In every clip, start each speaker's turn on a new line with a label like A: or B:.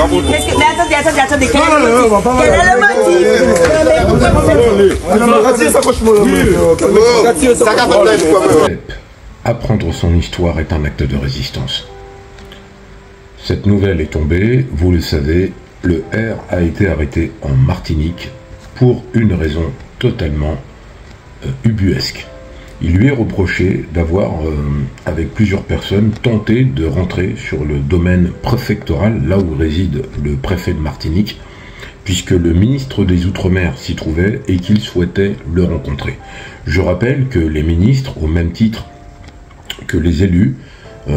A: attendez, quel est le
B: motif? Apprendre son histoire est un acte de résistance. Cette nouvelle est tombée, vous le savez, le R a été arrêté en Martinique pour une raison totalement ubuesque. Il lui est reproché d'avoir, avec plusieurs personnes, tenté de rentrer sur le domaine préfectoral, là où réside le préfet de Martinique, puisque le ministre des Outre-mer s'y trouvait et qu'il souhaitait le rencontrer. Je rappelle que les ministres, au même titre que les élus,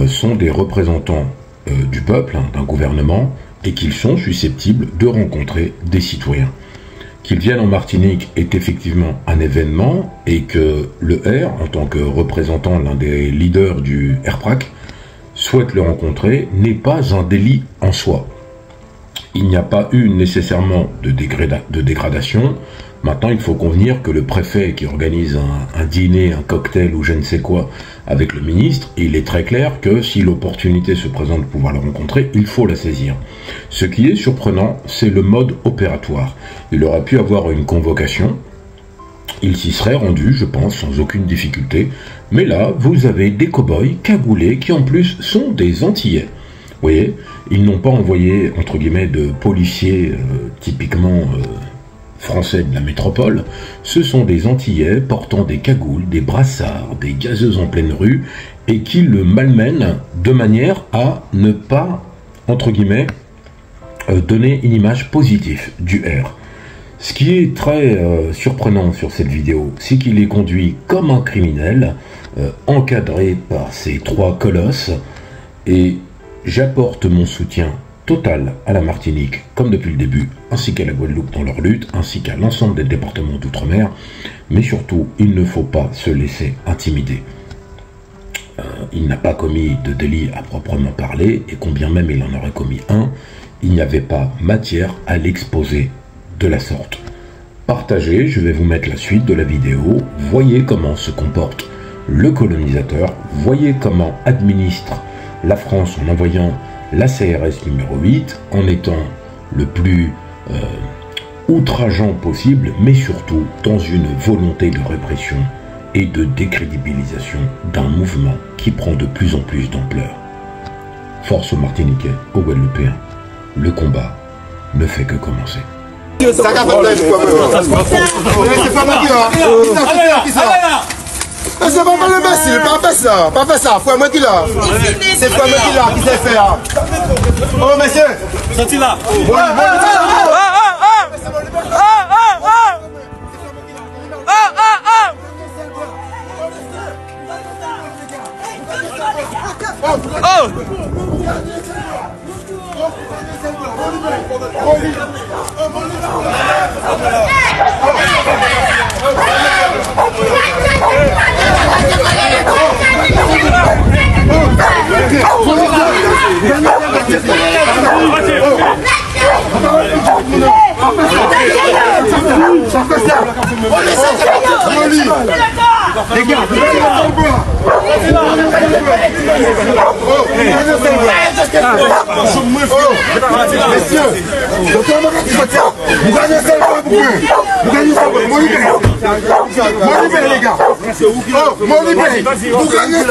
B: sont des représentants du peuple, d'un gouvernement, et qu'ils sont susceptibles de rencontrer des citoyens. Qu'ils viennent en Martinique est effectivement un événement et que le R, en tant que représentant l'un des leaders du RPRAC, souhaite le rencontrer n'est pas un délit en soi. Il n'y a pas eu nécessairement de dégradation. Maintenant, il faut convenir que le préfet qui organise un dîner, un cocktail ou je ne sais quoi avec le ministre, il est très clair que si l'opportunité se présente de pouvoir le rencontrer, il faut la saisir. Ce qui est surprenant, c'est le mode opératoire. Il aurait pu avoir une convocation, il s'y serait rendu, je pense, sans aucune difficulté. Mais là, vous avez des cow-boys cagoulés qui en plus sont des Antillais. Vous voyez, ils n'ont pas envoyé, entre guillemets, de policiers typiquement français de la métropole. Ce sont des Antillais portant des cagoules, des brassards, des gazeuses en pleine rue, et qui le malmènent de manière à ne pas, entre guillemets, donner une image positive du R. Ce qui est très surprenant sur cette vidéo, c'est qu'il est conduit comme un criminel, encadré par ces trois colosses, et j'apporte mon soutien total à la Martinique, comme depuis le début, ainsi qu'à la Guadeloupe dans leur lutte, ainsi qu'à l'ensemble des départements d'outre-mer, mais surtout, il ne faut pas se laisser intimider. Il n'a pas commis de délit à proprement parler, et combien même il en aurait commis un, il n'y avait pas matière à l'exposer de la sorte. Partagez, je vais vous mettre la suite de la vidéo, voyez comment se comporte le colonisateur, voyez comment administre la France en envoyant la CRS numéro 8, en étant le plus outrageant possible, mais surtout dans une volonté de répression et de décrédibilisation d'un mouvement qui prend de plus en plus d'ampleur. Force aux Martiniquais, aux Guadeloupéens, le combat ne fait que commencer.
C: C'est pas moi qui l'a. C'est pas mal le messie, pas fait ça, faut moi qui l'a. C'est pas moi qui l'a qui s'est fait. Oh monsieur, sorti là. Les gars, messieurs, vous gagnez ça, vous gagnez ça, vous les gars. Vous gagnez ça,